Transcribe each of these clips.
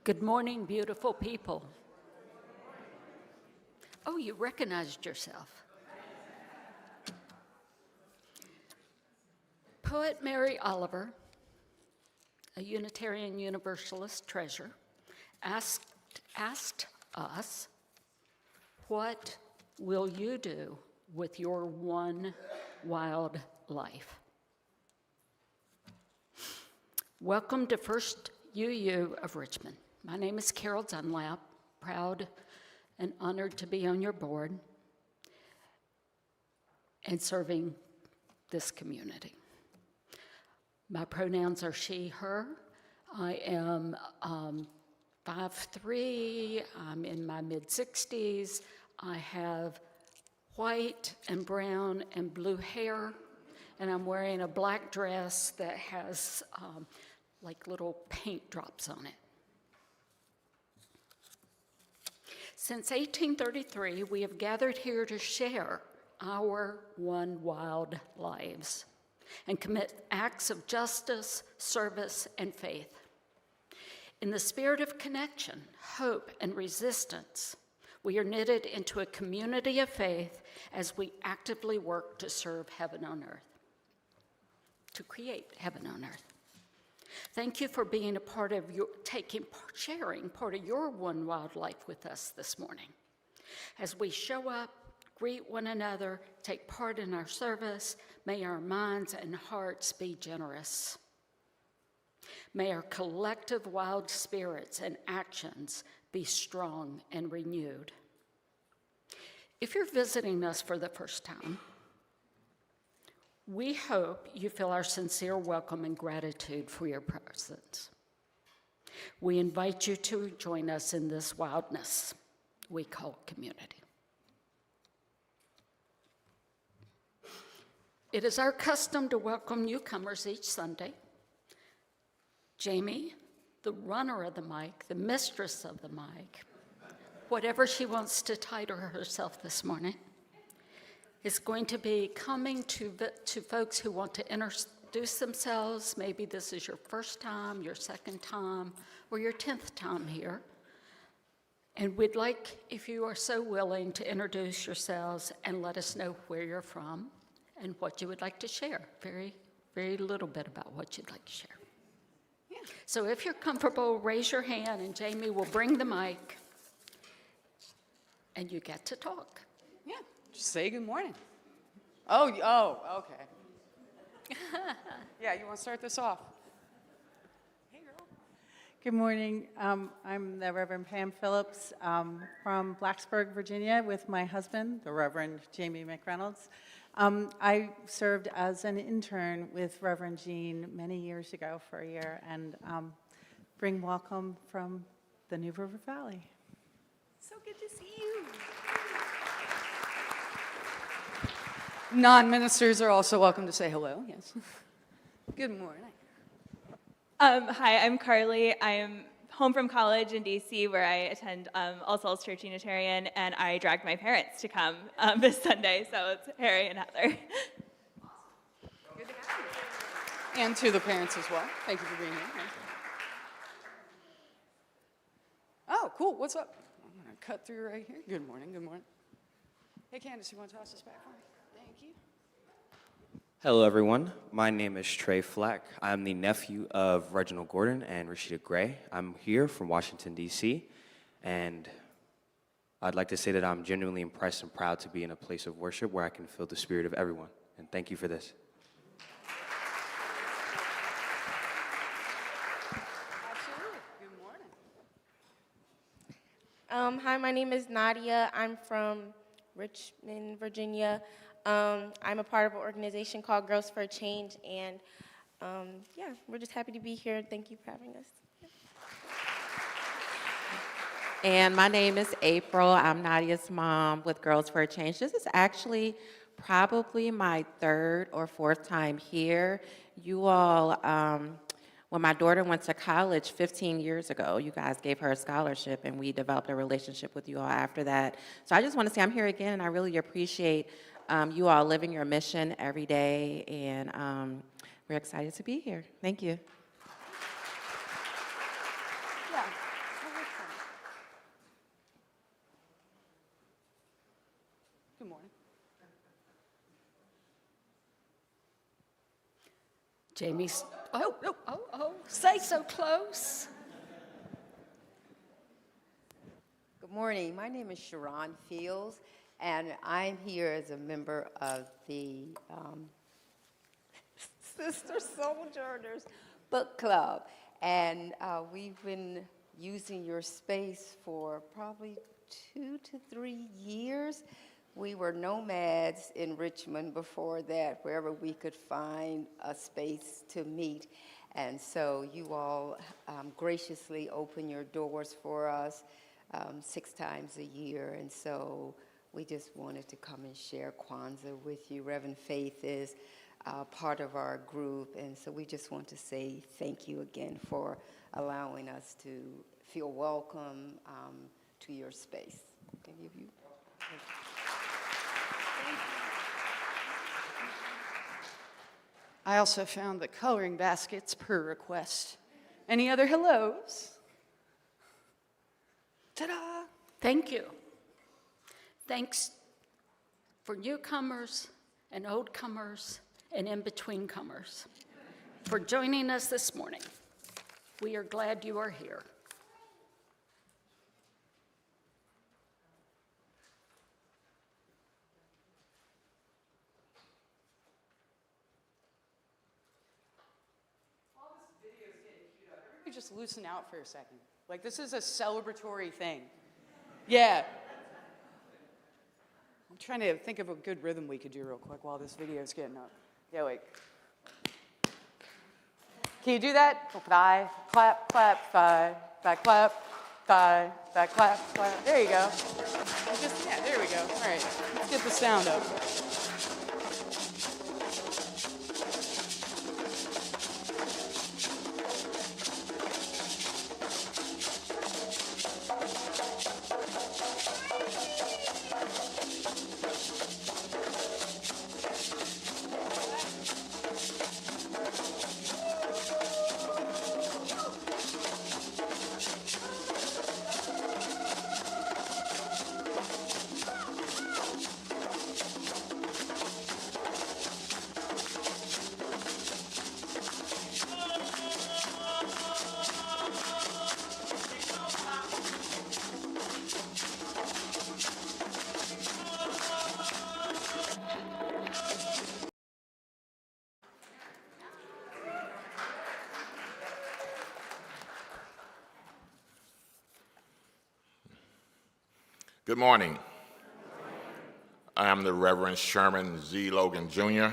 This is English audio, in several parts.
Good morning, beautiful people. Oh, you recognized yourself. Poet Mary Oliver, a Unitarian Universalist treasure, asked us, what will you do with your one wild life? Welcome to First UU of Richmond. My name is Carol Dunlap, proud and honored to be on your board and serving this community. My pronouns are she, her. I am 5'3", I'm in my mid-60s. I have white and brown and blue hair, and I'm wearing a black dress that has like little paint drops on it. Since 1833, we have gathered here to share our one wild lives and commit acts of justice, service, and faith. In the spirit of connection, hope, and resistance, we are knitted into a community of faith as we actively work to serve heaven on earth, to create heaven on earth. Thank you for being a part of sharing part of your one wild life with us this morning. As we show up, greet one another, take part in our service, may our minds and hearts be generous. May our collective wild spirits and actions be strong and renewed. If you're visiting us for the first time, we hope you feel our sincere welcome and gratitude for your presence. We invite you to join us in this wildness we call community. It is our custom to welcome newcomers each Sunday. Jamie, the runner of the mic, the mistress of the mic, whatever she wants to title herself this morning, is going to be coming to folks who want to introduce themselves. Maybe this is your first time, your second time, or your 10th time here. And we'd like, if you are so willing, to introduce yourselves and let us know where you're from and what you would like to share. Very, very little bit about what you'd like to share. Yeah. So if you're comfortable, raise your hand and Jamie will bring the mic and you get to talk. Yeah, just say good morning. Oh, okay. Yeah, you want to start this off? Hey, girl. Good morning. I'm the Reverend Pam Phillips from Blacksburg, Virginia, with my husband, the Reverend Jamie McReynolds. I served as an intern with Reverend Jean many years ago for a year, and bring welcome from the New River Valley. So good to see you. Non-ministers are also welcome to say hello, yes. Good morning. Hi, I'm Carly. I am home from college in DC where I attend All Souls Church Unitarian, and I dragged my parents to come this Sunday, so it's Harry and Heather. Good to have you. And to the parents as well. Thank you for being here. Oh, cool. What's up? I'm going to cut through right here. Good morning. Good morning. Hey, Candace, you want to toss this back for me? Thank you. Hello, everyone. My name is Trey Flack. I'm the nephew of Reginald Gordon and Rashida Gray. I'm here from Washington, D.C., and I'd like to say that I'm genuinely impressed and proud to be in a place of worship where I can feel the spirit of everyone. And thank you for this. Absolutely. Good morning. Hi, my name is Nadia. I'm from Richmond, Virginia. I'm a part of an organization called Girls for Change, and yeah, we're just happy to be here. Thank you for having us. And my name is April. I'm Nadia's mom with Girls for a Change. This is actually probably my third or fourth time here. You all, when my daughter went to college 15 years ago, you guys gave her a scholarship, and we developed a relationship with you all after that. So I just want to say I'm here again, and I really appreciate you all living your mission every day, and we're excited to be here. Thank you. Yeah. Jamie's, say so close. Good morning. My name is Sharon Fields, and I'm here as a member of the Sister Sojourners Book Club. And we've been using your space for probably 2 to 3 years. We were nomads in Richmond before that, wherever we could find a space to meet. And so you all graciously open your doors for us 6 times a year. And so we just wanted to come and share Kwanzaa with you. Reverend Faith is part of our group. And so we just want to say thank you again for allowing us to feel welcome to your space. Any of you? I also found the coloring baskets per request. Any other hellos? Ta-da! Thank you. Thanks for newcomers and oldcomers and in-between comers for joining us this morning. We are glad you are here. Just loosen out for a second. Like, this is a celebratory thing. Yeah. I'm trying to think of a good rhythm we could do real quick while this video is getting up. Yeah, wait. Can you do that? Thigh, clap, clap, thigh, back, clap, thigh, back, clap, clap. There you go. Yeah, there we go. All right, let's get the sound up. Good morning. I am the Reverend Sherman Z. Logan Jr.,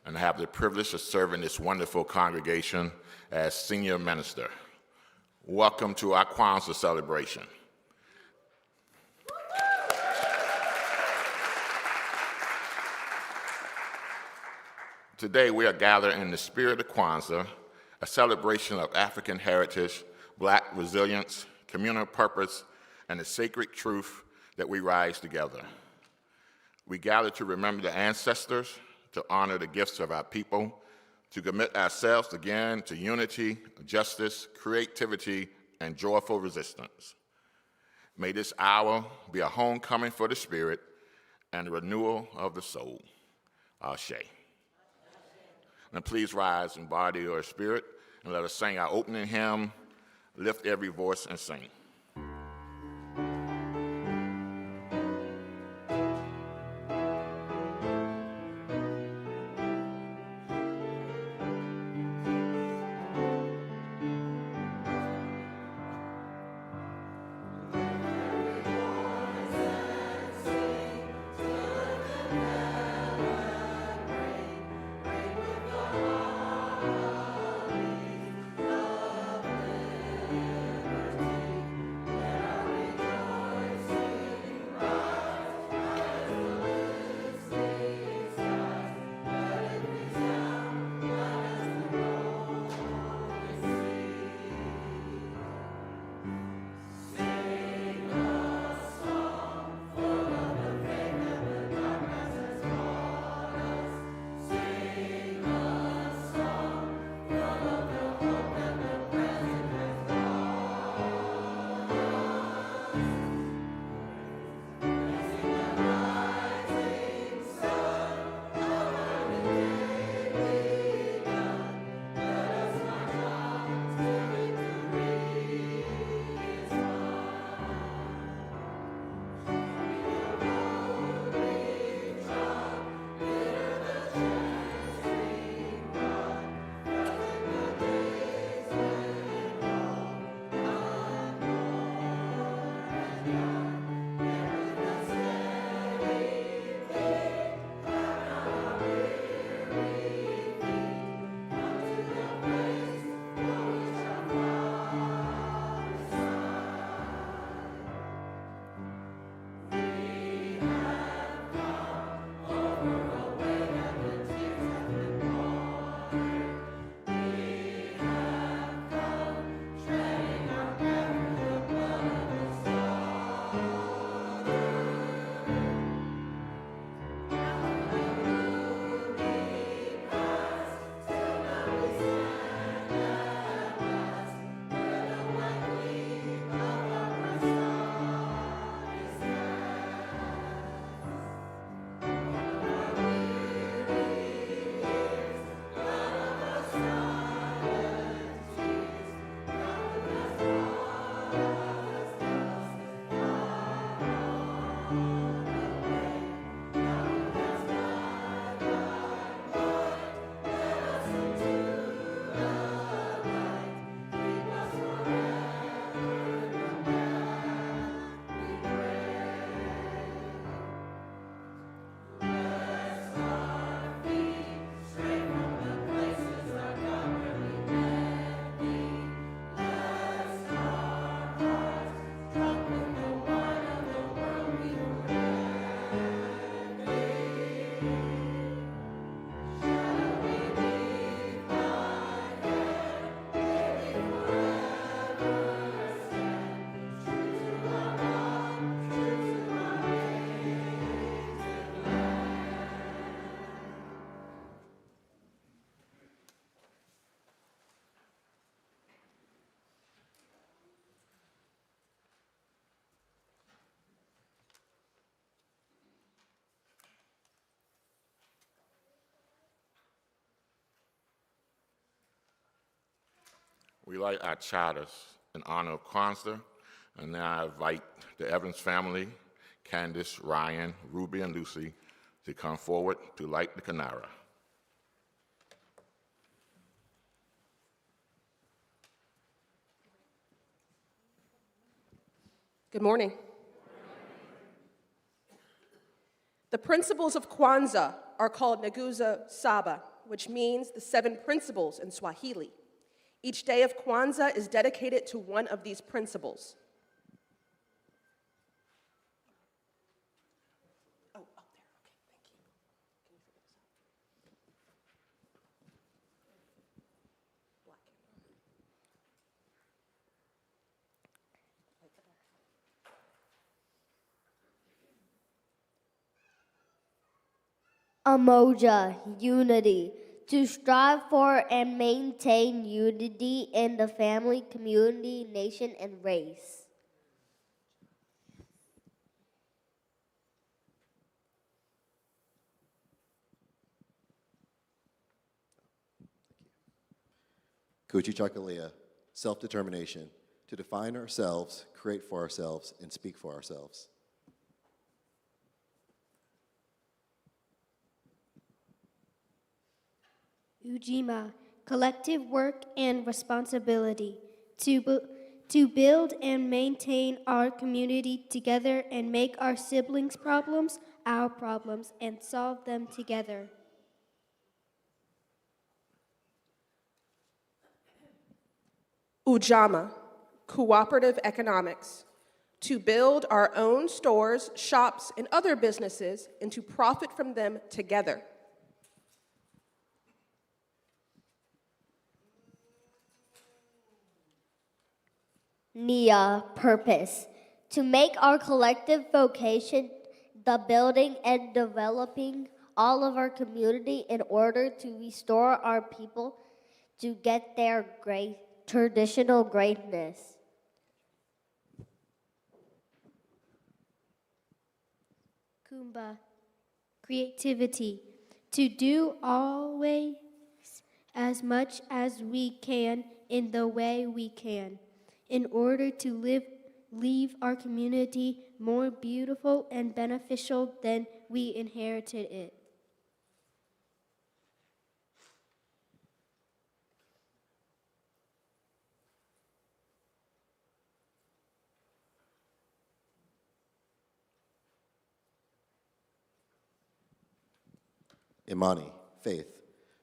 and I have the privilege of serving this wonderful congregation as senior minister. Welcome to our Kwanzaa celebration. Today we are gathered in the spirit of Kwanzaa, a celebration of African heritage, Black resilience, communal purpose, and the sacred truth that we rise together. We gather to remember the ancestors, to honor the gifts of our people, to commit ourselves again to unity, justice, creativity, and joyful resistance. May this hour be a homecoming for the spirit and a renewal of the soul. Ashe. Now please rise in body or spirit and let us sing our opening hymn, Lift Every Voice and Sing. We light our charters in honor of Kwanzaa, and now I invite the Evans family, Candace, Ryan, Ruby, and Lucy, to come forward to light the Kinara. Good morning. The principles of Kwanzaa are called Nguzo Saba, which means the 7 principles in Swahili. Each day of Kwanzaa is dedicated to one of these principles. Umoja, unity, to strive for and maintain unity in the family, community, nation, and race. Kuchichakalea, self-determination, to define ourselves, create for ourselves, and speak for ourselves. Ujima, collective work and responsibility, to build and maintain our community together and make our siblings' problems our problems and solve them together. Ujamaa, cooperative economics, to build our own stores, shops, and other businesses and to profit from them together. Nia, purpose, to make our collective vocation the building and developing all of our community in order to restore our people to get their great traditional greatness. Kumba, creativity, to do always as much as we can in the way we can, in order to leave our community more beautiful and beneficial than we inherited it. Imani, faith,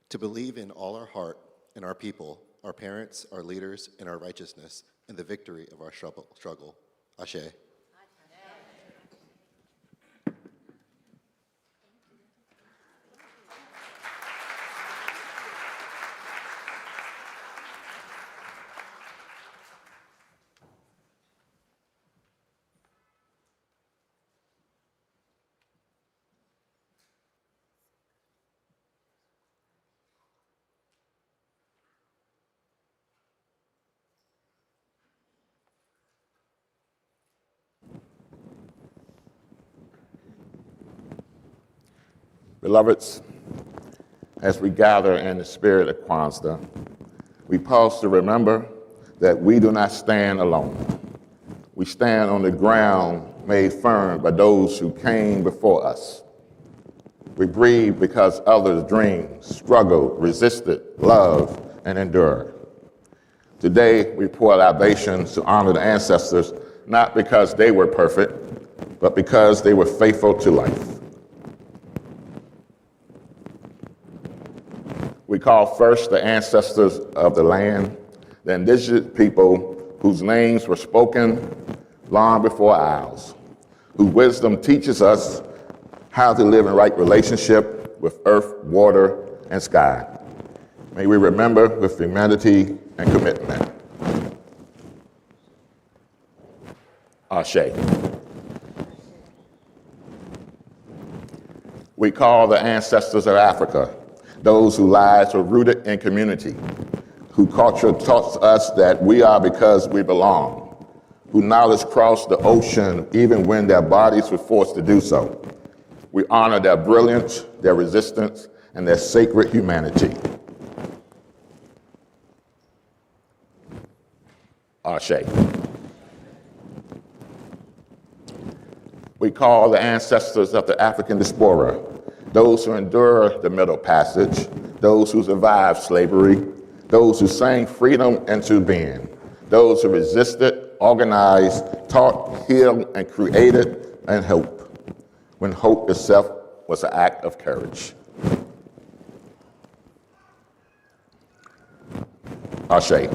to believe in all our heart in our people, our parents, our leaders, and our righteousness, and the victory of our struggle. Ashe. Beloveds, as we gather in the spirit of Kwanzaa, we pause to remember that we do not stand alone. We stand on the ground made firm by those who came before us. We breathe because others dreamed, struggled, resisted, loved, and endured. Today, we pour libations to honor the ancestors, not because they were perfect, but because they were faithful to life. We call first the ancestors of the land, the indigenous people whose names were spoken long before ours, whose wisdom teaches us how to live in right relationship with earth, water, and sky. May we remember with humanity and commitment. Ashe. We call the ancestors of Africa, those whose lives were rooted in community, whose culture taught us that we are because we belong, whose knowledge crossed the ocean even when their bodies were forced to do so. We honor their brilliance, their resistance, and their sacred humanity. Ashe. We call the ancestors of the African diaspora, those who endure the Middle Passage, those who survived slavery, those who sang freedom into being, those who resisted, organized, taught, healed, and created, and hope, when hope itself was an act of courage. Ashe.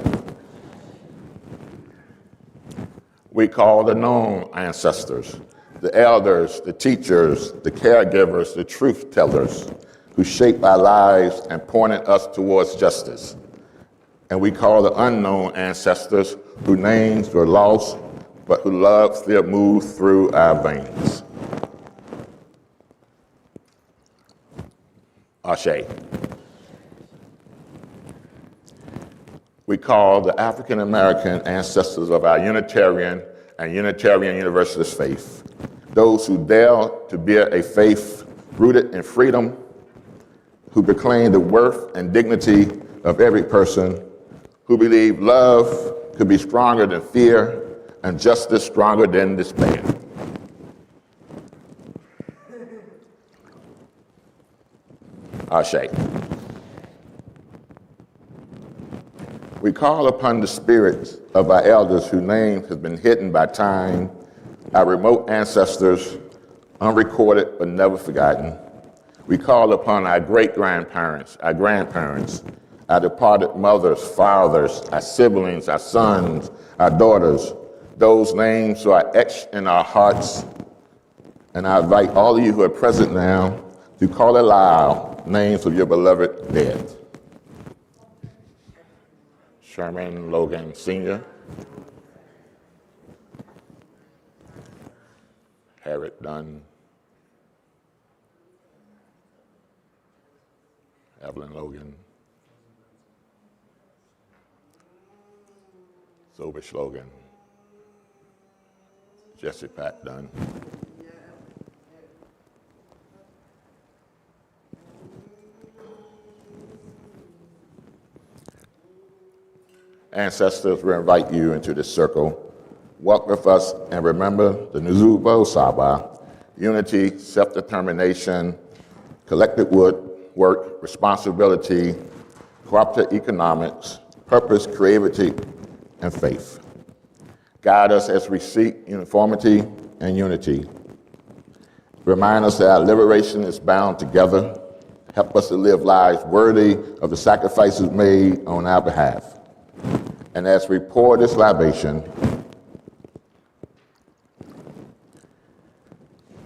We call the known ancestors, the elders, the teachers, the caregivers, the truth tellers, who shaped our lives and pointed us towards justice. And we call the unknown ancestors, whose names were lost, but whose love still moves through our veins. Ashe. We call the African American ancestors of our Unitarian and Unitarian Universalist faith, those who dare to bear a faith rooted in freedom, who proclaim the worth and dignity of every person, who believe love could be stronger than fear and justice stronger than despair. Ashe. We call upon the spirits of our elders whose names have been hidden by time, our remote ancestors, unrecorded but never forgotten. We call upon our great-grandparents, our grandparents, our departed mothers, fathers, our siblings, our sons, our daughters, those names who are etched in our hearts. And I invite all of you who are present now to call aloud names of your beloved dead. Sherman Logan Sr., Harriet Dunn, Evelyn Logan, Zobish Logan, Jesse Pat Dunn, ancestors, we invite you into this circle. Walk with us and remember the Nzubo Saba, unity, self-determination, collective work, responsibility, cooperative economics, purpose, creativity, and faith. Guide us as we seek uniformity and unity. Remind us that our liberation is bound together. Help us to live lives worthy of the sacrifices made on our behalf. And as we pour this libation,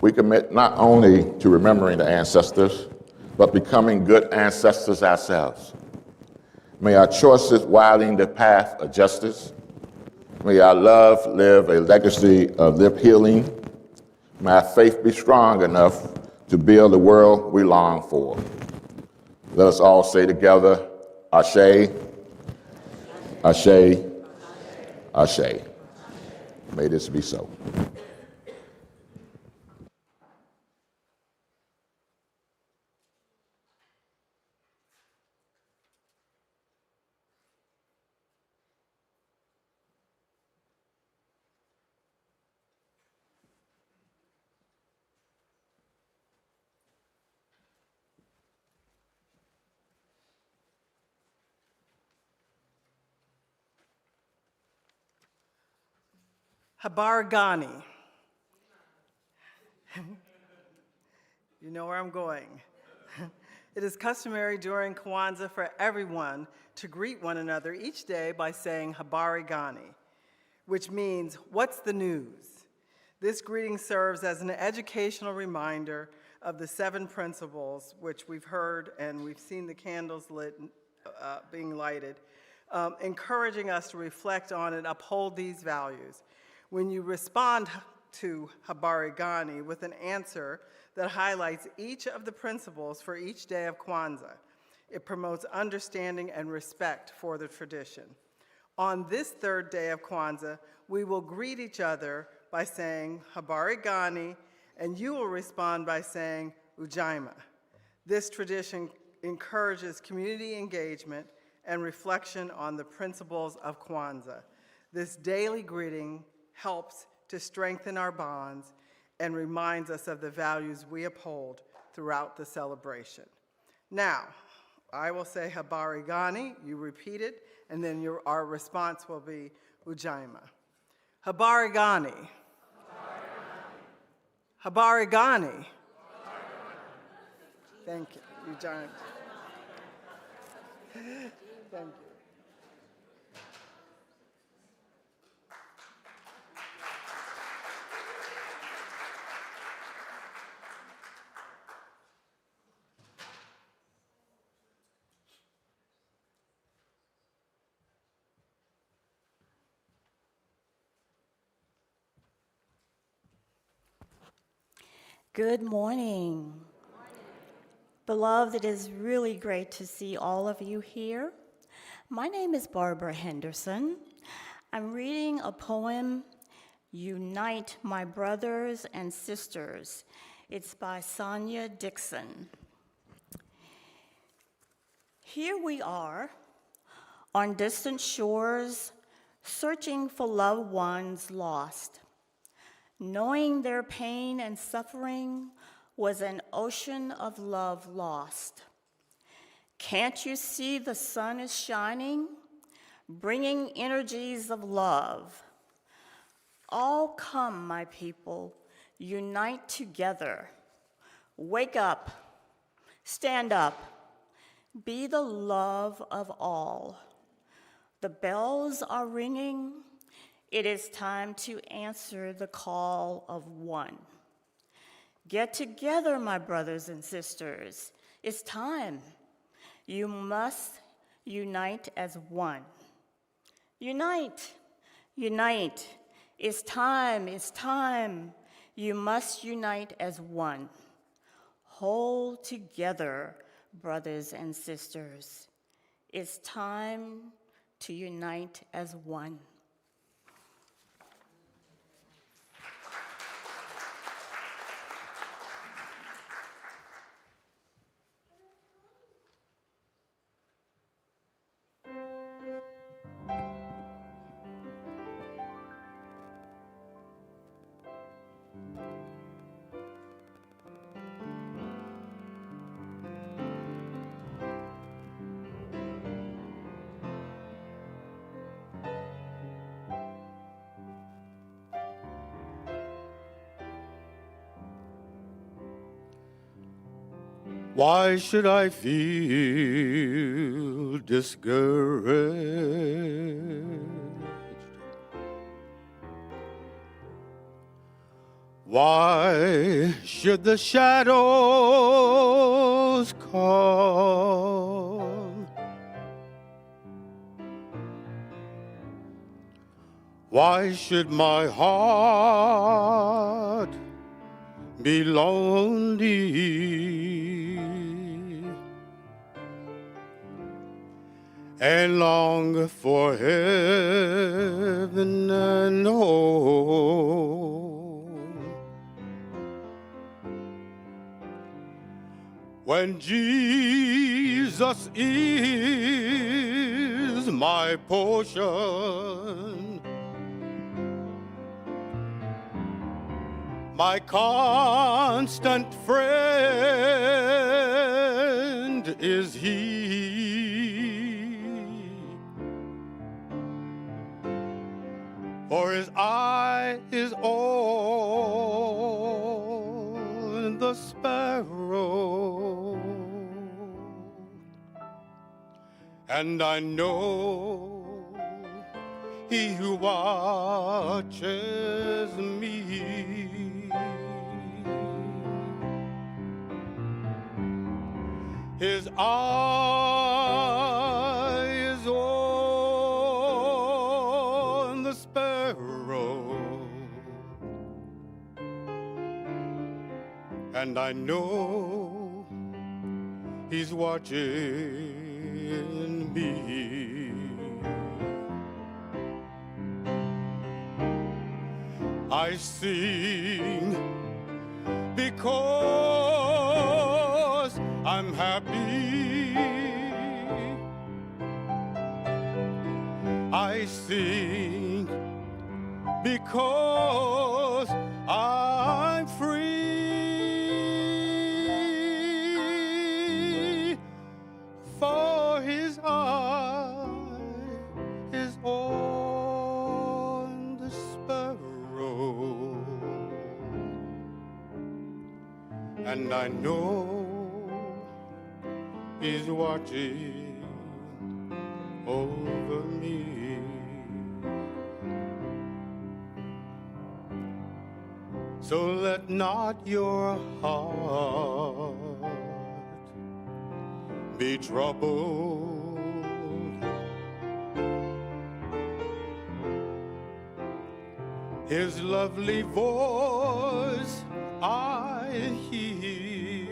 we commit not only to remembering the ancestors, but becoming good ancestors ourselves. May our choices widen the path of justice. May our love live a legacy of lip healing. May our faith be strong enough to build the world we long for. Let us all say together, Ashe, Ashe, Ashe. May this be so. Habari Gani. You know where I'm going. It is customary during Kwanzaa for everyone to greet one another each day by saying Habari Gani, which means, what's the news? This greeting serves as an educational reminder of the 7 principles, which we've heard and we've seen the candles lit, being lighted, encouraging us to reflect on and uphold these values. When you respond to Habari Gani with an answer that highlights each of the principles for each day of Kwanzaa, it promotes understanding and respect for the tradition. On this 3rd day of Kwanzaa, we will greet each other by saying Habari Gani, and you will respond by saying Ujaima. This tradition encourages community engagement and reflection on the principles of Kwanzaa. This daily greeting helps to strengthen our bonds and reminds us of the values we uphold throughout the celebration. Now, I will say Habari Gani, you repeat it, and then our response will be Ujaima. Habari Gani. Habari Gani. Thank you, Ujaima. Thank you. Good morning. Beloved, it is really great to see all of you here. My name is Barbara Henderson. I'm reading a poem, Unite My Brothers and Sisters. It's by Sonia Dixon. Here we are on distant shores, searching for loved ones lost. Knowing their pain and suffering was an ocean of love lost. Can't you see the sun is shining, bringing energies of love? All come, my people, unite together. Wake up, stand up, be the love of all. The bells are ringing. It is time to answer the call of one. Get together, my brothers and sisters. It's time. You must unite as one. Unite, unite. It's time, it's time. You must unite as one. Hold together, brothers and sisters. It's time to unite as one. Why should I feel discouraged? Why should the shadows come? Why should my heart be lonely and long for heaven and home? When Jesus is my portion, my constant friend is He. For His eye is on the sparrow, and I know He who watches me. His eye is on the sparrow, and I know He's watching me. I sing because I'm happy. I sing because I'm free. For his eye is on the sparrow, and I know he's watching over me. So let not your heart be troubled. His lovely voice I hear,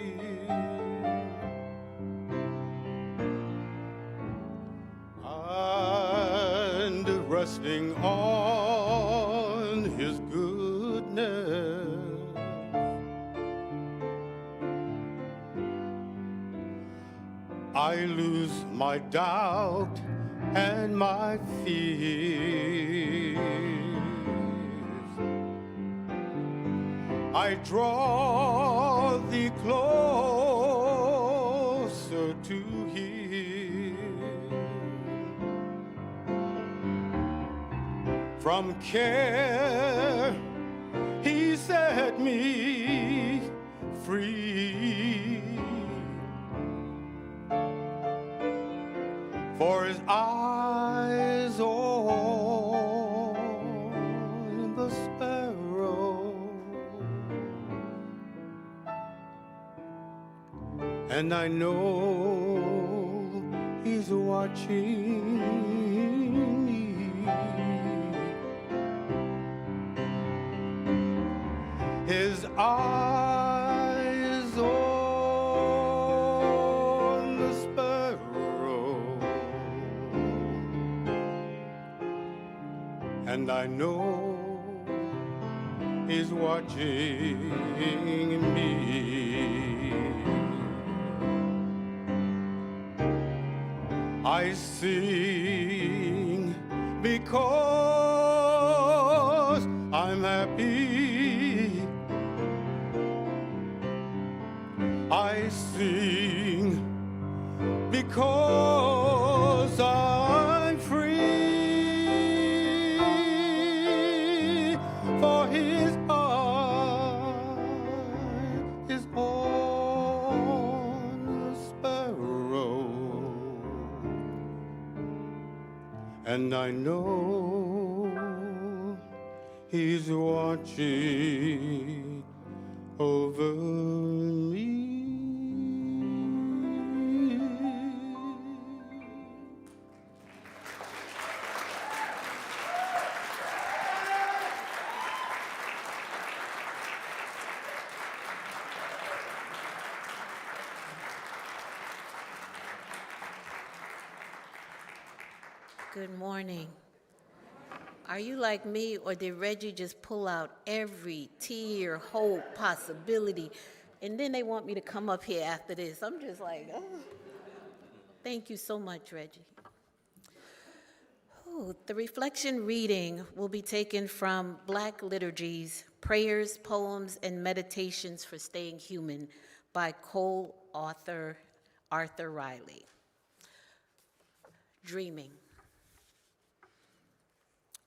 and resting on his goodness, I lose my doubt and my fears. I draw thee closer to him. From care he set me free. For his eyes on the sparrow, and I know he's watching me. His eyes on the sparrow, and I know he's watching me. I sing because I'm happy. I sing because I'm free. For his eye is on the sparrow, and I know he's watching over me. Good morning. Are you like me, or did Reggie just pull out every tear, hope, possibility, and then they want me to come up here after this? I'm just like, oh. Thank you so much, Reggie. Oh, the reflection reading will be taken from Black Liturgies, Prayers, Poems, and Meditations for Staying Human by co-author Arthur Riley. Dreaming.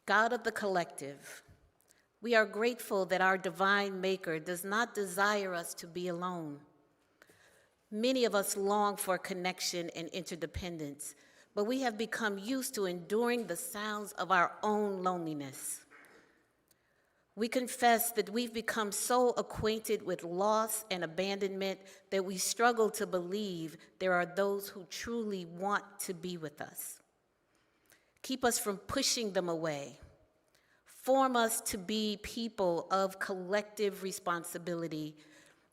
God of the collective, we are grateful that our divine maker does not desire us to be alone. Many of us long for connection and interdependence, but we have become used to enduring the sounds of our own loneliness. We confess that we've become so acquainted with loss and abandonment that we struggle to believe there are those who truly want to be with us. Keep us from pushing them away. Form us to be people of collective responsibility,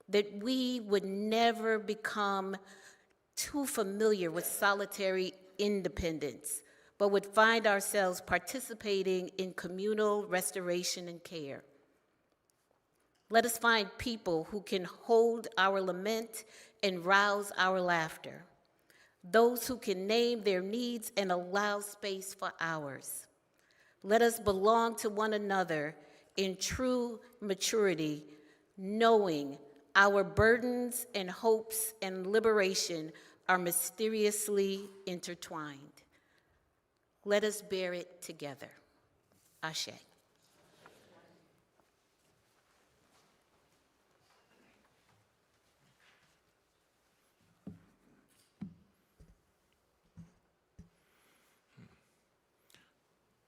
that we would never become too familiar with solitary independence, but would find ourselves participating in communal restoration and care. Let us find people who can hold our lament and rouse our laughter. those who can name their needs and allow space for ours. Let us belong to one another in true maturity, knowing our burdens and hopes and liberation are mysteriously intertwined. Let us bear it together. Ashe.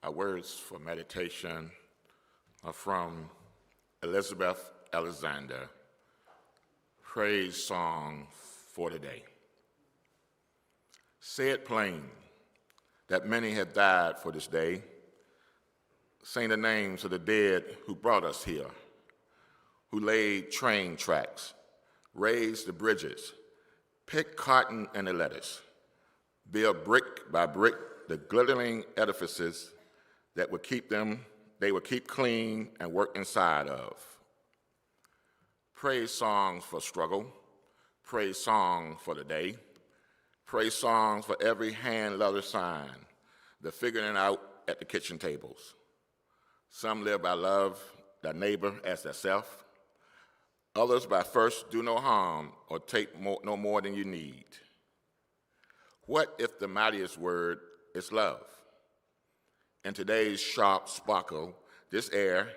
Our words for meditation are from Elizabeth Alexander, Praise Song for the Day. Say it plain that many have died for this day. Sing the names of the dead who brought us here, who laid train tracks, raised the bridges, picked cotton and the lettuce, built brick by brick the glittering edifices that would keep clean and work inside of. Praise songs for struggle, praise songs for the day, praise songs for every hand leather sign, the figuring it out at the kitchen tables. Some live by love, their neighbor as their self. Others by first do no harm or take no more than you need. What if the mightiest word is love? In today's sharp sparkle, this air,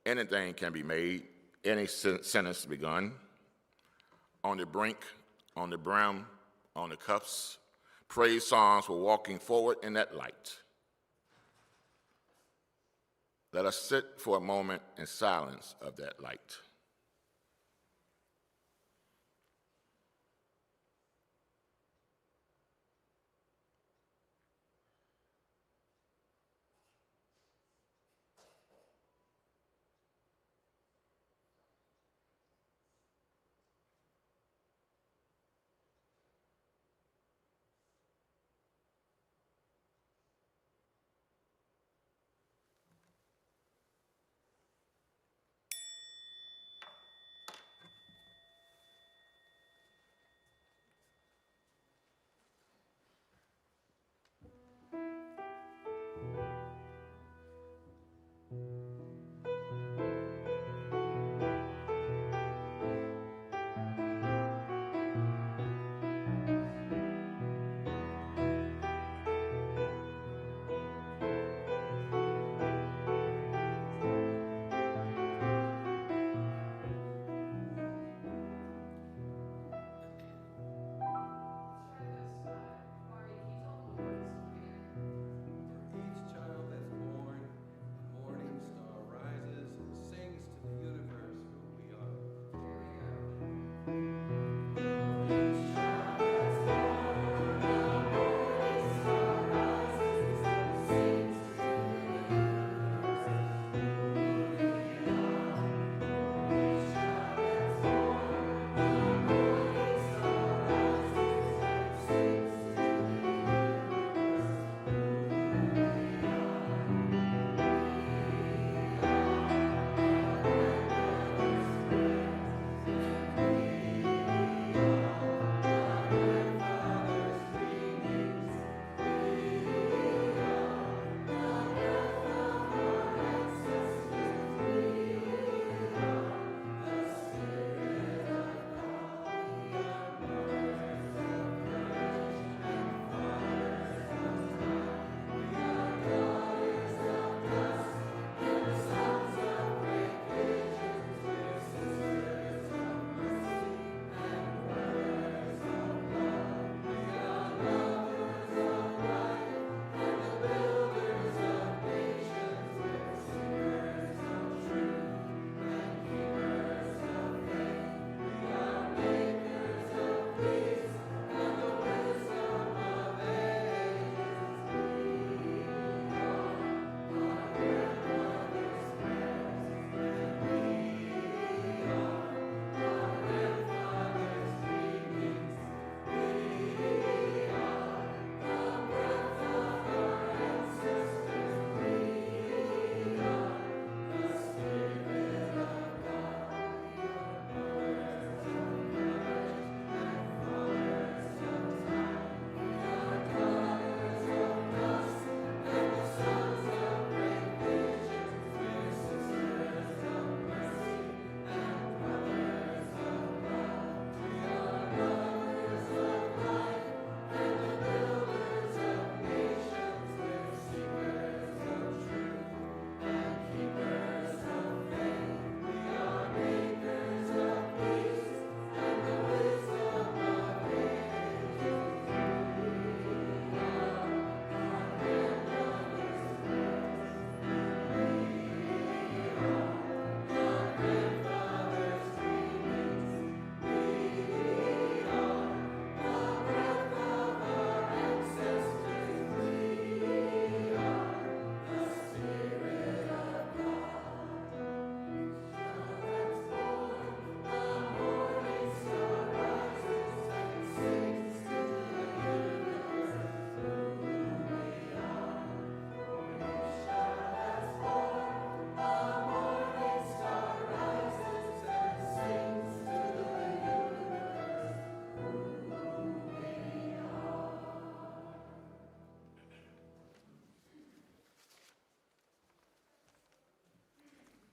anything can be made, any sentence begun. On the brink, on the brim, on the cuffs, praise songs for walking forward in that light. Let us sit for a moment in silence of that light.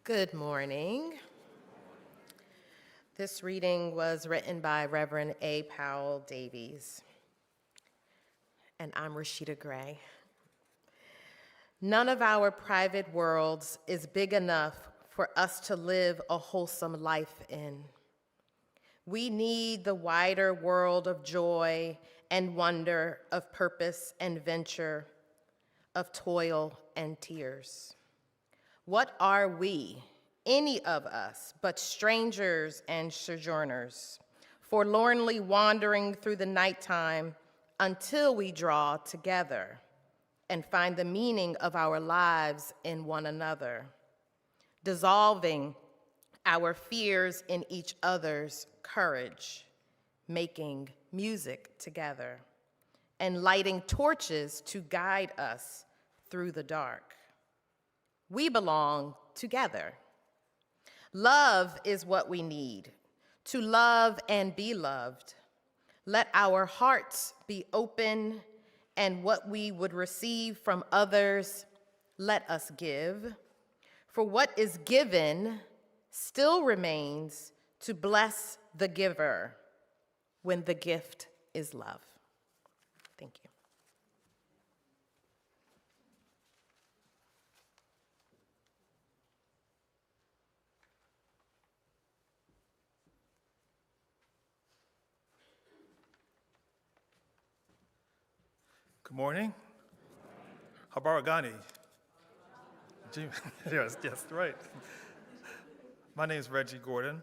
Good morning. This reading was written by Reverend A. Powell Davies. And I'm Rashida Gray. None of our private worlds is big enough for us to live a wholesome life in. We need the wider world of joy and wonder, of purpose and venture, of toil and tears. What are we, any of us, but strangers and sojourners, forlornly wandering through the nighttime until we draw together and find the meaning of our lives in one another, dissolving our fears in each other's courage, making music together, and lighting torches to guide us through the dark. We belong together. Love is what we need, to love and be loved. Let our hearts be open, and what we would receive from others, let us give. For what is given still remains to bless the giver when the gift is love. Thank you. Good morning. Habaragani. Yes, right. My name is Reggie Gordon.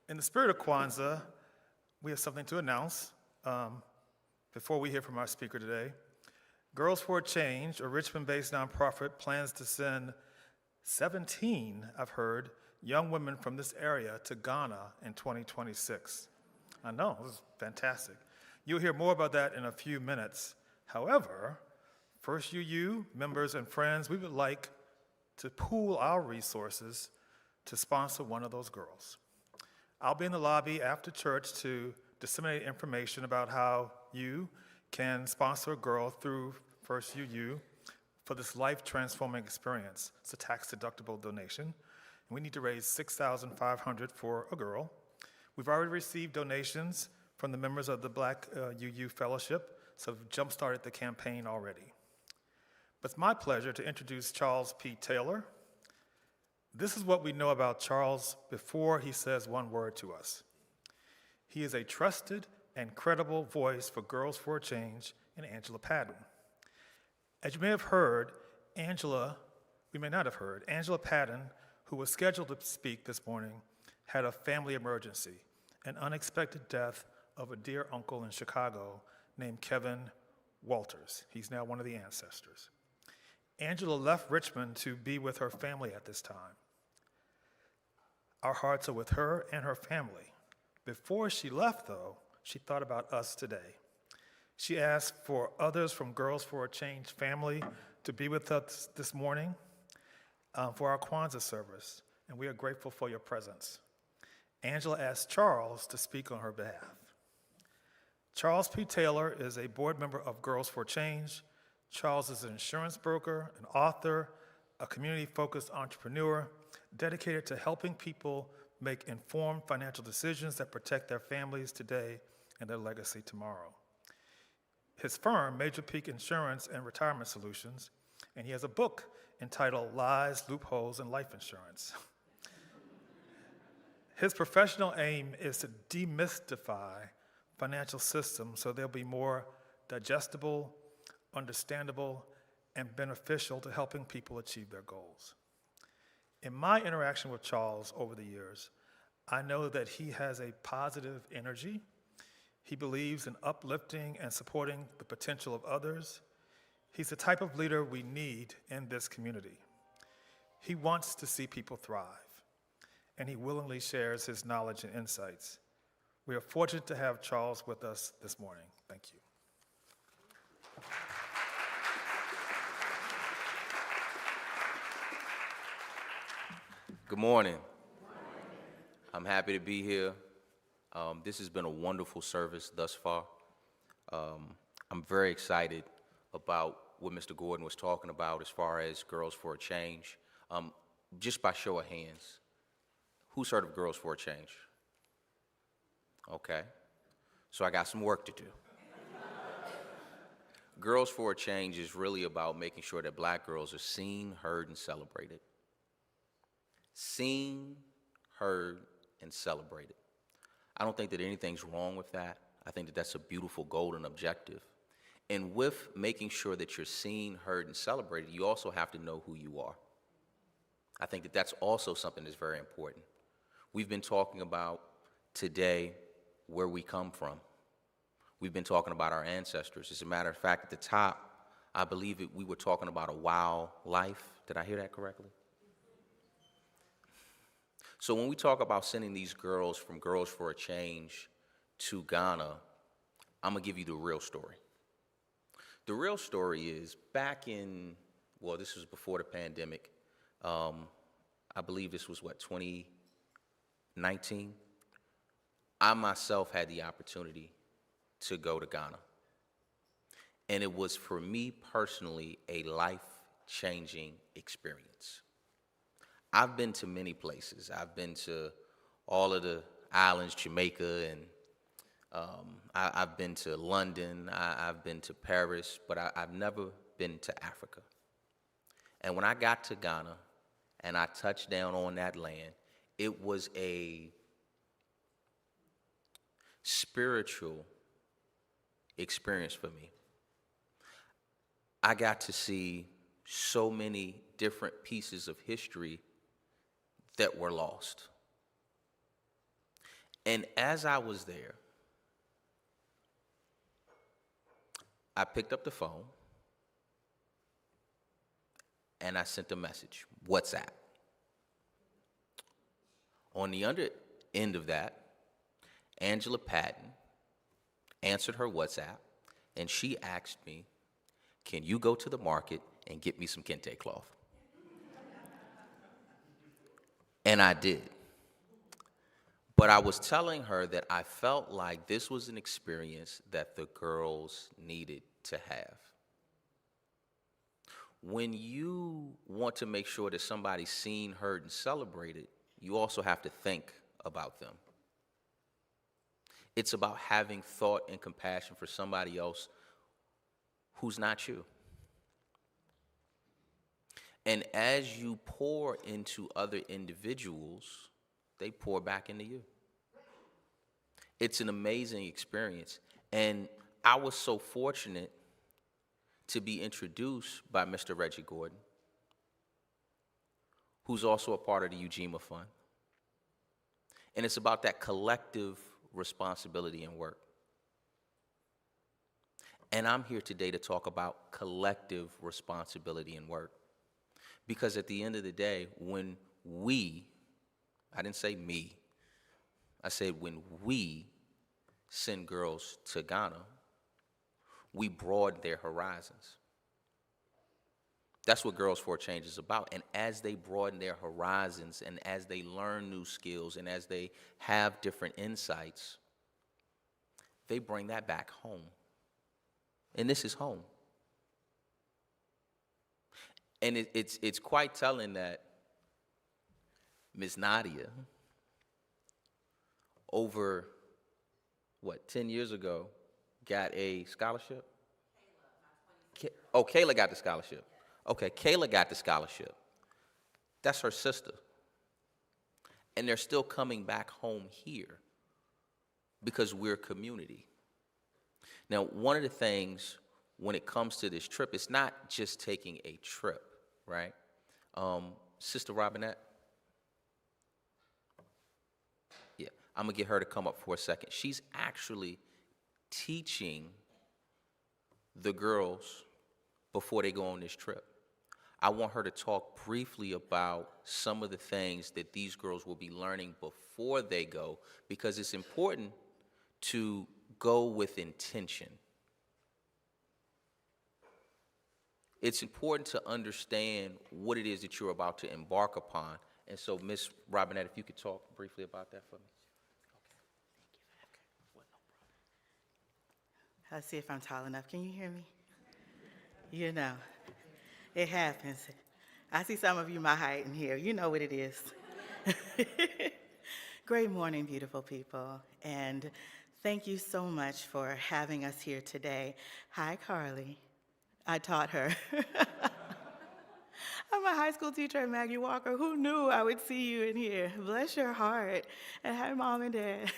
In the spirit of Kwanzaa, we have something to announce before we hear from our speaker today. Girls for a Change, a Richmond-based nonprofit, plans to send 17, I've heard, young women from this area to Ghana in 2026. I know, this is fantastic. You'll hear more about that in a few minutes. However, First UU members and friends, we would like to pool our resources to sponsor one of those girls. I'll be in the lobby after church to disseminate information about how you can sponsor a girl through First UU for this life-transforming experience. It's a tax-deductible donation. And we need to raise $6,500 for a girl. We've already received donations from the members of the Black UU Fellowship, so we've jump-started the campaign already. But it's my pleasure to introduce Charles P. Taylor. This is what we know about Charles before he says one word to us. He is a trusted and credible voice for Girls for a Change and Angela Patton. As you may have heard, Angela Patton, who was scheduled to speak this morning, had a family emergency, an unexpected death of a dear uncle in Chicago named Kevin Walters. He's now one of the ancestors. Angela left Richmond to be with her family at this time. Our hearts are with her and her family. Before she left, though, she thought about us today. She asked for others from Girls for a Change family to be with us this morning for our Kwanzaa service, and we are grateful for your presence. Angela asked Charles to speak on her behalf. Charles P. Taylor is a board member of Girls for Change. Charles is an insurance broker, an author, a community-focused entrepreneur dedicated to helping people make informed financial decisions that protect their families today and their legacy tomorrow. His firm, Major Peak Insurance and Retirement Solutions, and he has a book entitled Lies, Loopholes, and Life Insurance. His professional aim is to demystify financial systems so they'll be more digestible, understandable, and beneficial to helping people achieve their goals. In my interaction with Charles over the years, I know that he has a positive energy. He believes in uplifting and supporting the potential of others. He's the type of leader we need in this community. He wants to see people thrive, and he willingly shares his knowledge and insights. We are fortunate to have Charles with us this morning. Thank you. Good morning. I'm happy to be here. This has been a wonderful service thus far. I'm very excited about what Mr. Gordon was talking about as far as Girls for a Change. just by show of hands, who's heard of Girls for a Change? Okay, so I got some work to do. Girls for a Change is really about making sure that black girls are seen, heard, and celebrated. Seen, heard, and celebrated. I don't think that anything's wrong with that. I think that that's a beautiful goal and objective. And with making sure that you're seen, heard, and celebrated, you also have to know who you are. I think that that's also something that's very important. We've been talking about today where we come from. We've been talking about our ancestors. As a matter of fact, at the top, I believe we were talking about a wild life. Did I hear that correctly? So when we talk about sending these girls from Girls for a Change to Ghana, I'm going to give you the real story. The real story is back in, well, this was before the pandemic. I believe this was, 2019? I myself had the opportunity to go to Ghana. And it was, for me personally, a life-changing experience. I've been to many places. I've been to all of the islands, Jamaica, and I've been to London, I've been to Paris, but I've never been to Africa. And when I got to Ghana and I touched down on that land, it was a spiritual experience for me. I got to see so many different pieces of history that were lost. And as I was there, I picked up the phone and I sent a message, WhatsApp. On the other end of that, Angela Patton answered her WhatsApp and she asked me, can you go to the market and get me some kente cloth? And I did. But I was telling her that I felt like this was an experience that the girls needed to have. When you want to make sure that somebody's seen, heard, and celebrated, you also have to think about them. It's about having thought and compassion for somebody else who's not you. And as you pour into other individuals, they pour back into you. It's an amazing experience. And I was so fortunate to be introduced by Mr. Reggie Gordon, who's also a part of the Ujima Fund. And it's about that collective responsibility and work. And I'm here today to talk about collective responsibility and work. Because at the end of the day, when we, I didn't say me, I said when we send girls to Ghana, we broaden their horizons. That's what Girls for a Change is about. And as they broaden their horizons and as they learn new skills and as they have different insights, they bring that back home. And this is home. And it's quite telling that Ms. Nadia, over, 10 years ago, got a scholarship? Kayla got the scholarship. Okay, Kayla got the scholarship. That's her sister. And they're still coming back home here because we're a community. Now, one of the things when it comes to this trip, it's not just taking a trip, right? Sister Robinette? Yeah, I'm gonna get her to come up for a second. She's actually teaching the girls before they go on this trip. I want her to talk briefly about some of the things that these girls will be learning before they go, because it's important to go with intention. It's important to understand what it is that you're about to embark upon. And so, Ms. Robinette, if you could talk briefly about that for me. Let's see if I'm tall enough. Can you hear me? You know, it happens. I see some of you my height in here. You know what it is. Great morning, beautiful people. And thank you so much for having us here today. Hi, Carly. I taught her. I'm a high school teacher at Maggie Walker. Who knew I would see you in here? Bless your heart. And hi, Mom and Dad.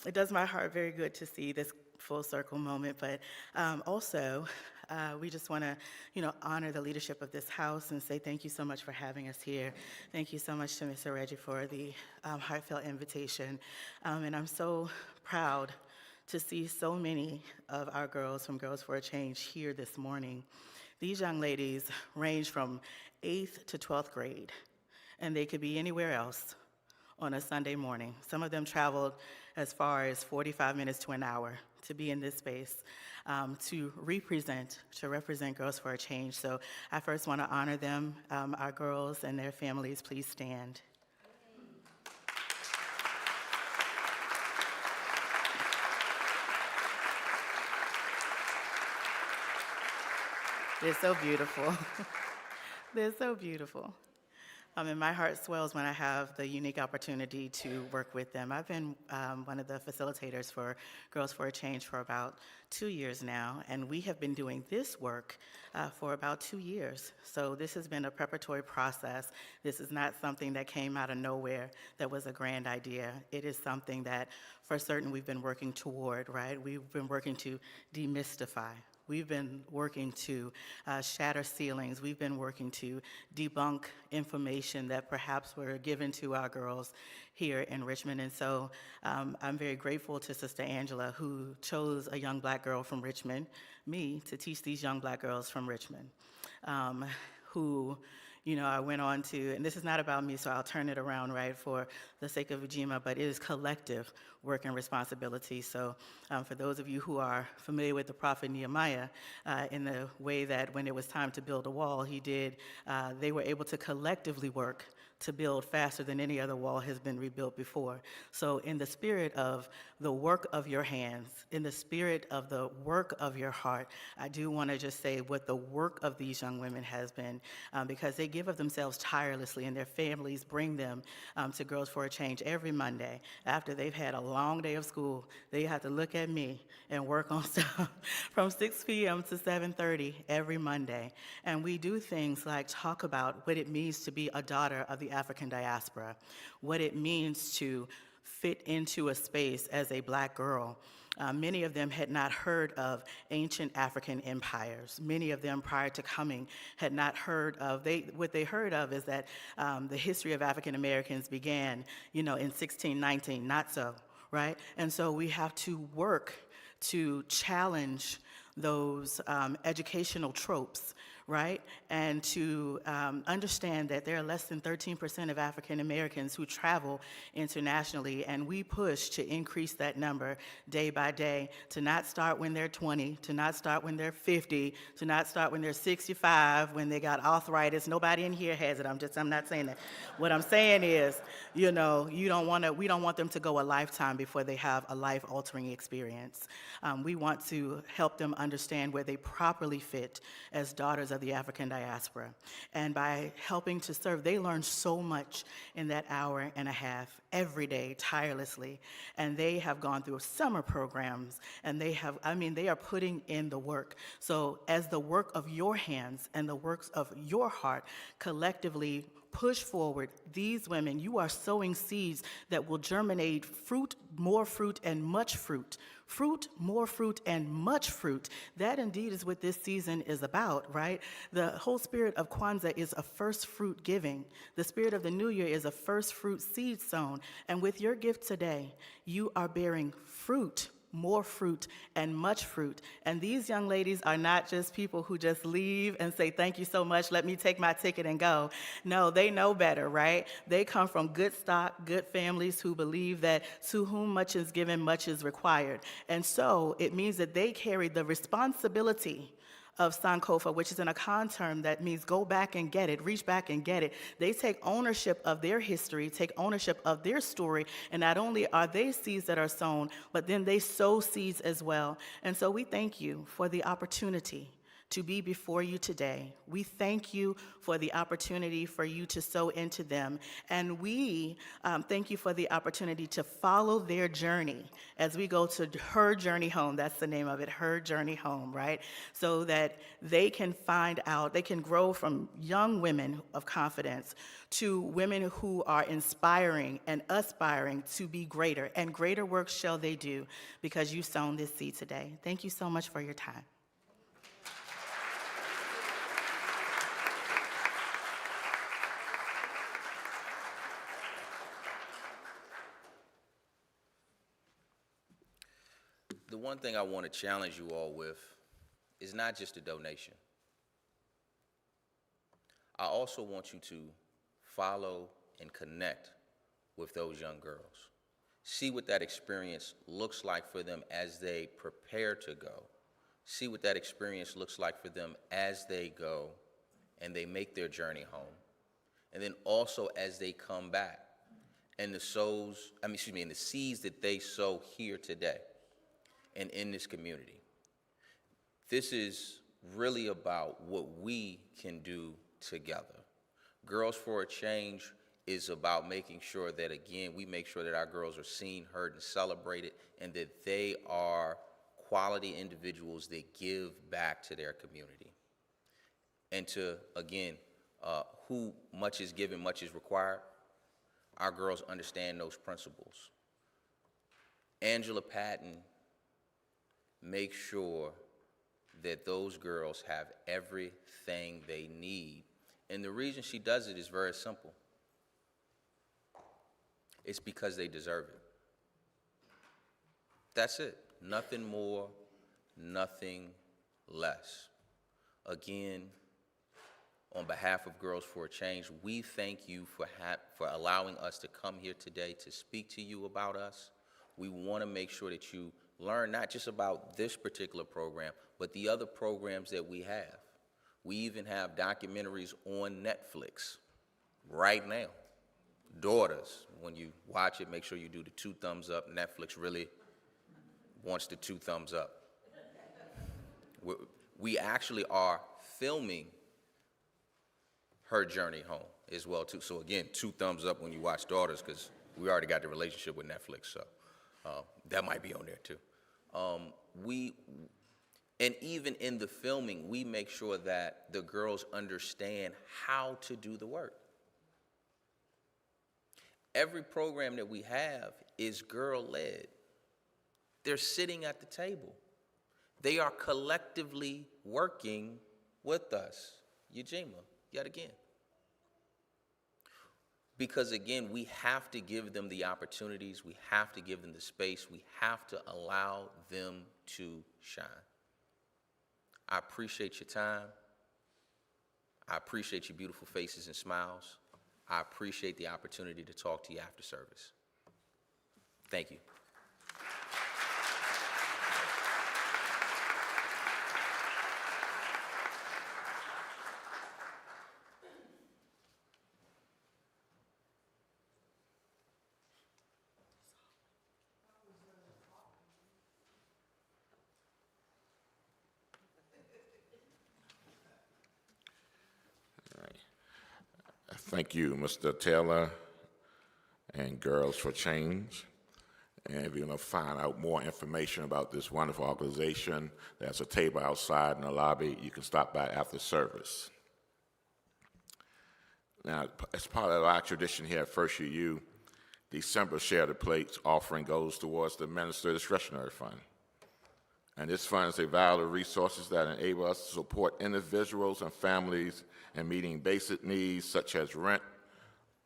It does my heart very good to see this full circle moment, but also we just want to, honor the leadership of this house and say thank you so much for having us here. Thank you so much to Mr. Reggie for the heartfelt invitation. And I'm so proud to see so many of our girls from Girls for a Change here this morning. These young ladies range from 8th to 12th grade, and they could be anywhere else on a Sunday morning. Some of them traveled as far as 45 minutes to an hour to be in this space to represent Girls for a Change. So I first want to honor them. Our girls and their families, please stand. They're so beautiful. They're so beautiful. And my heart swells when I have the unique opportunity to work with them. I've been one of the facilitators for Girls for a Change for about 2 years now, and we have been doing this work for about 2 years. So this has been a preparatory process. This is not something that came out of nowhere that was a grand idea. It is something that, for certain, we've been working toward, right? We've been working to demystify. We've been working to shatter ceilings. We've been working to debunk information that perhaps were given to our girls here in Richmond. And so I'm very grateful to Sister Angela, who chose a young black girl from Richmond, me, to teach these young black girls from Richmond, who I went on to, and this is not about me, so I'll turn it around, right, for the sake of Ujima, but it is collective work and responsibility. So for those of you who are familiar with the prophet Nehemiah, in the way that when it was time to build a wall, they were able to collectively work to build faster than any other wall has been rebuilt before. So in the spirit of the work of your hands, in the spirit of the work of your heart, I do want to just say what the work of these young women has been, because they give of themselves tirelessly, and their families bring them to Girls for a Change every Monday. After they've had a long day of school, they have to look at me and work on stuff from 6 p.m. to 7:30 every Monday. And we do things like talk about what it means to be a daughter of the African diaspora, what it means to fit into a space as a black girl. Many of them had not heard of ancient African empires. Many of them, prior to coming, had not heard of, what they heard of is that the history of African Americans began, in 1619, not so, right? And so we have to work to challenge those educational tropes, right? And to understand that there are less than 13% of African Americans who travel internationally, and we push to increase that number day by day, to not start when they're 20, to not start when they're 50, to not start when they're 65, when they got arthritis. Nobody in here has it. I'm not saying that. What I'm saying is, we don't want them to go a lifetime before they have a life-altering experience. We want to help them understand where they properly fit as daughters of the African diaspora. And by helping to serve, they learn so much in that hour and a half every day, tirelessly. And they have gone through summer programs, and they are putting in the work. So as the work of your hands and the works of your heart collectively push forward these women, you are sowing seeds that will germinate fruit, more fruit, and much fruit. Fruit, more fruit, and much fruit. That indeed is what this season is about, right? The whole spirit of Kwanzaa is a first fruit giving. The spirit of the new year is a first fruit seed sown. And with your gift today, you are bearing fruit, more fruit, and much fruit. And these young ladies are not just people who just leave and say, thank you so much, let me take my ticket and go. No, they know better, right? They come from good stock, good families who believe that to whom much is given, much is required. And so it means that they carry the responsibility of Sankofa, which is an Akan term that means go back and get it, reach back and get it. They take ownership of their history, take ownership of their story, and not only are they seeds that are sown, but then they sow seeds as well. And so we thank you for the opportunity to be before you today. We thank you for the opportunity for you to sow into them, and we thank you for the opportunity to follow their journey as we go to Her Journey Home. That's the name of it, Her Journey Home, right? So that they can find out, they can grow from young women of confidence to women who are inspiring and aspiring to be greater, and greater work shall they do because you've sown this seed today. Thank you so much for your time. The one thing I want to challenge you all with is not just a donation. I also want you to follow and connect with those young girls. See what that experience looks like for them as they prepare to go. See what that experience looks like for them as they go and they make their journey home. And then also as they come back and the seeds that they sow here today and in this community. This is really about what we can do together. Girls for a Change is about making sure that, again, we make sure that our girls are seen, heard, and celebrated, and that they are quality individuals that give back to their community. And to, again, who much is given, much is required, our girls understand those principles. Angela Patton makes sure that those girls have everything they need. And the reason she does it is very simple. It's because they deserve it. That's it. Nothing more, nothing less. Again, on behalf of Girls for a Change, we thank you for allowing us to come here today to speak to you about us. We want to make sure that you learn not just about this particular program, but the other programs that we have. We even have documentaries on Netflix right now. Daughters, when you watch it, make sure you do the 2 thumbs up. Netflix really wants the 2 thumbs up. We actually are filming Her Journey Home as well, too. So again, 2 thumbs up when you watch Daughters, because we already got the relationship with Netflix, so that might be on there too. And even in the filming, we make sure that the girls understand how to do the work. Every program that we have is girl-led. They're sitting at the table. They are collectively working with us. Ujima, yet again. Because again, we have to give them the opportunities, we have to give them the space, we have to allow them to shine. I appreciate your time. I appreciate your beautiful faces and smiles. I appreciate the opportunity to talk to you after service. Thank you. Thank you, Mr. Taylor and Girls for Change. And if you want to find out more information about this wonderful organization, there's a table outside in the lobby. You can stop by after service. Now, as part of our tradition here at First UU, December Share the Plates offering goes towards the Minister Discretionary Fund. And this fund is a valuable resources that enable us to support individuals and families in meeting basic needs such as rent,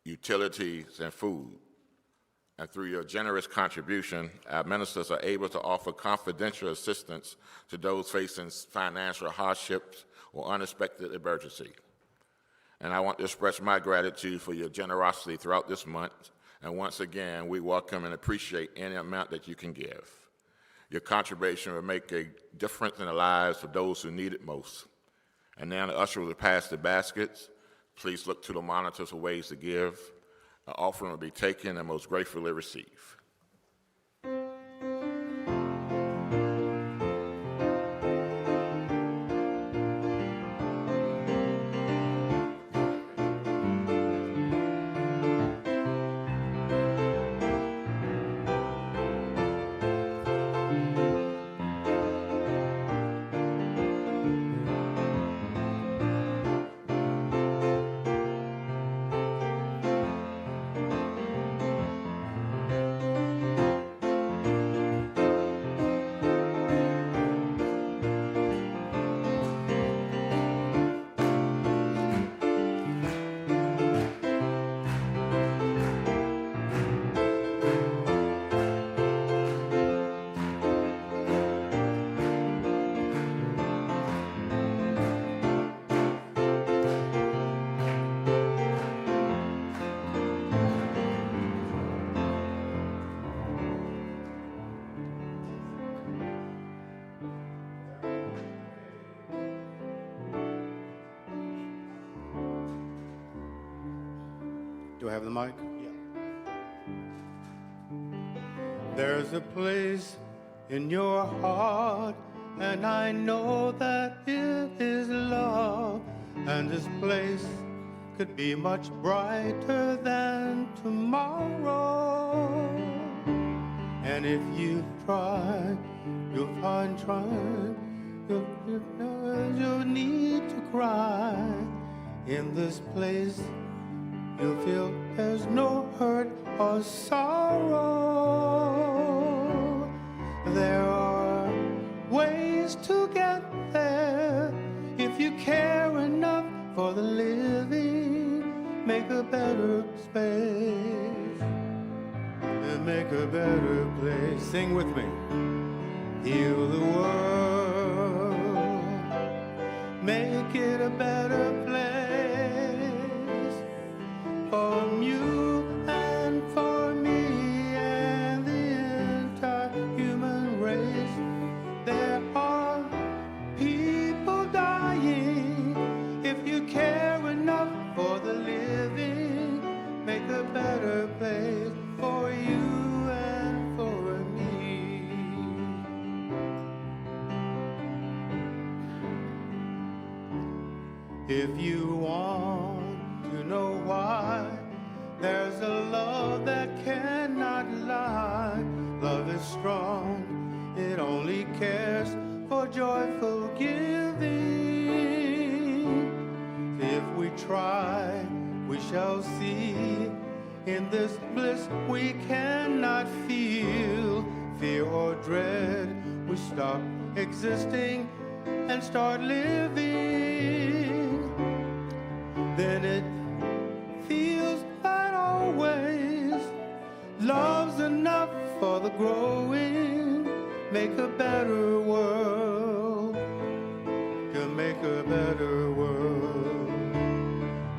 utilities, and food. And through your generous contribution, our ministers are able to offer confidential assistance to those facing financial hardships or unexpected emergency. And I want to express my gratitude for your generosity throughout this month. And once again, we welcome and appreciate any amount that you can give. Your contribution will make a difference in the lives of those who need it most. And now the usher will pass the baskets. Please look to the monitors for ways to give. An offering will be taken and most gratefully received. Do I have the mic? Yeah. There's a place in your heart, and I know that it is love. And this place could be much brighter than tomorrow. And if you try, you'll find trying, you'll need to cry. In this place, you'll feel there's no hurt or sorrow. There are ways to get there if you care enough for the living. Make a better space and make a better place. Sing with me. Heal the world, make it a better place for you and for me and the entire human race. There are people dying. If you care enough for the living, make a better place for you and for me. If you want to know why, there's a love that cannot lie. Love is strong, it only cares for joyful giving. If we try, we shall see. In this bliss we cannot feel fear or dread. We stop existing and start living. Then it feels that always love's enough for the growing. Make a better world, to make a better world.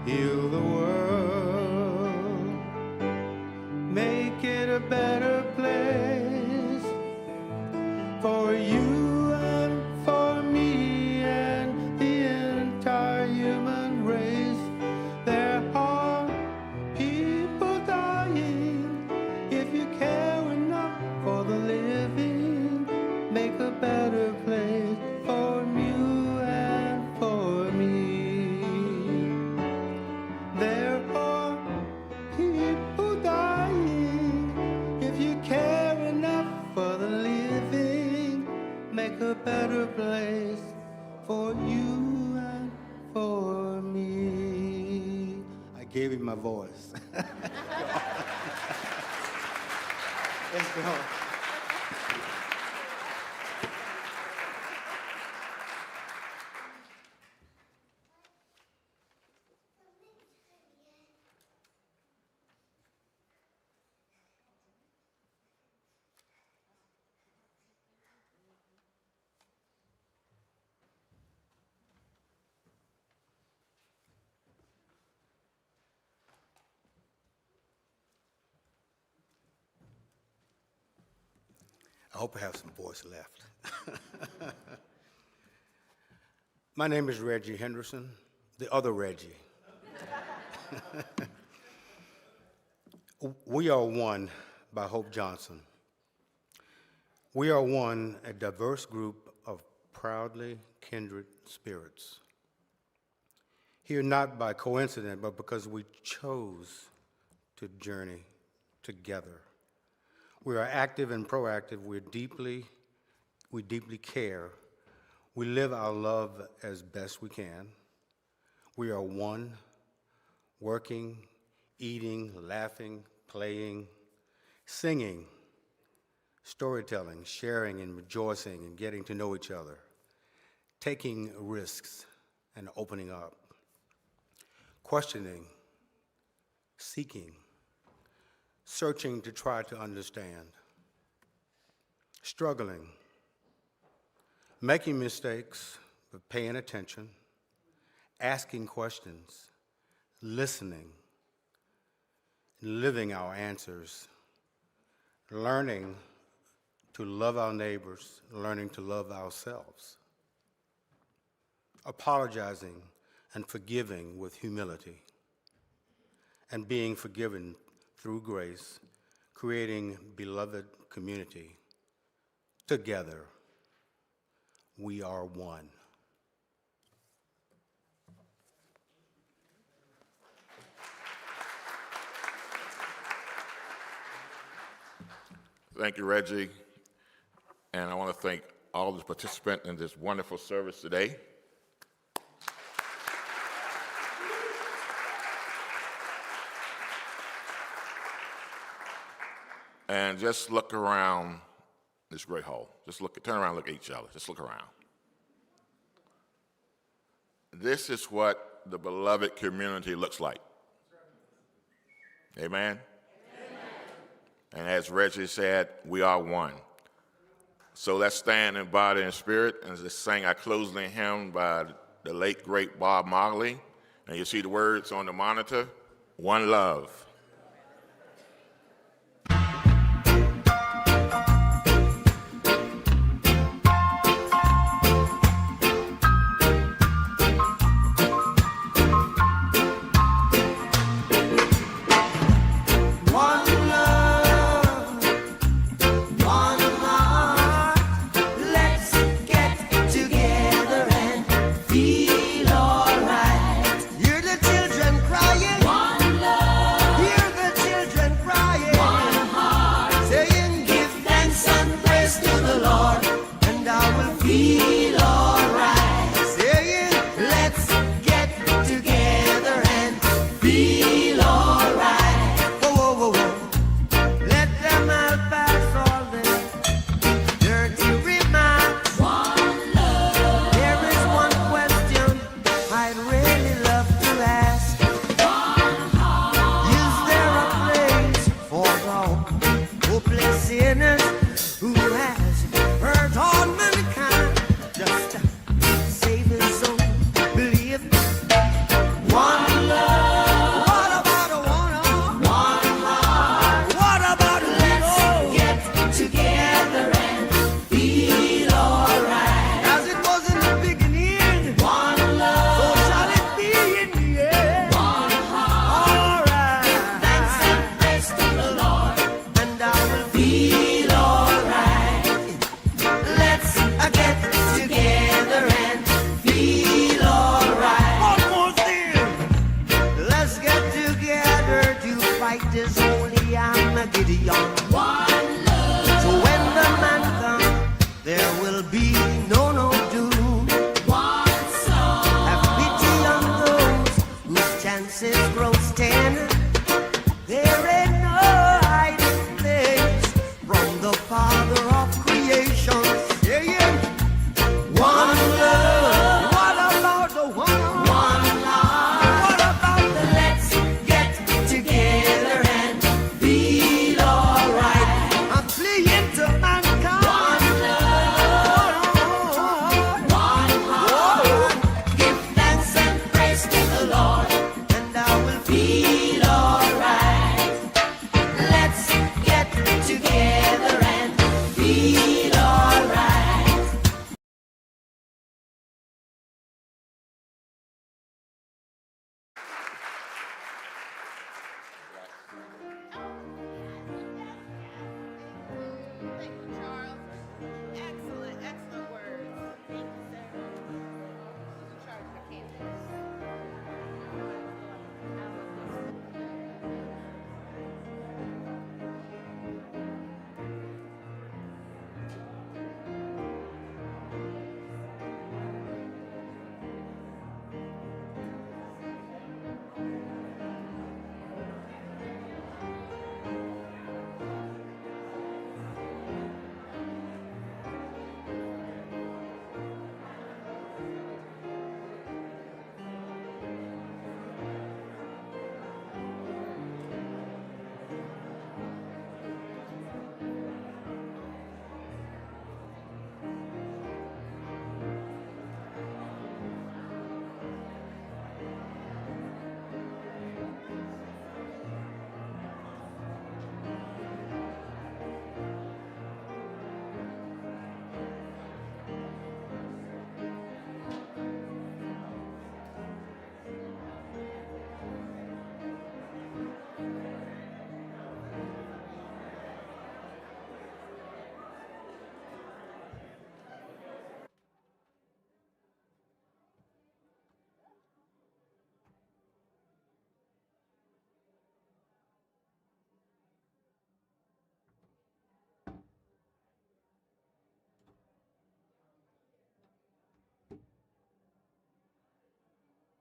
Heal the world, make it a better place for you and for me and the entire human race. There are people dying. If you care enough for the living, make a better place for you and for me. There are people dying. If you care enough for the living, make a better place for you and for me. I gave him my voice. Let's go. I hope I have some voice left. My name is Reggie Henderson, the other Reggie. We Are One by Hope Johnson. We are one, a diverse group of proudly kindred spirits. Here not by coincidence, but because we chose to journey together. We are active and proactive. We deeply care. We live our love as best we can. We are one, working, eating, laughing, playing, singing, storytelling, sharing and rejoicing and getting to know each other, taking risks and opening up, questioning, seeking, searching to try to understand, struggling, making mistakes, but paying attention, asking questions, listening, living our answers, learning to love our neighbors, learning to love ourselves, apologizing and forgiving with humility, and being forgiven through grace, creating beloved community. Together, we are one. Thank you, Reggie. And I want to thank all the participants in this wonderful service today. And just look around this great hall. Just look, turn around, look at each other. Just look around. This is what the beloved community looks like. Amen? And as Reggie said, we are one. So let's stand in body and spirit and just sing our closing hymn by the late, great Bob Marley. And you see the words on the monitor, One Love.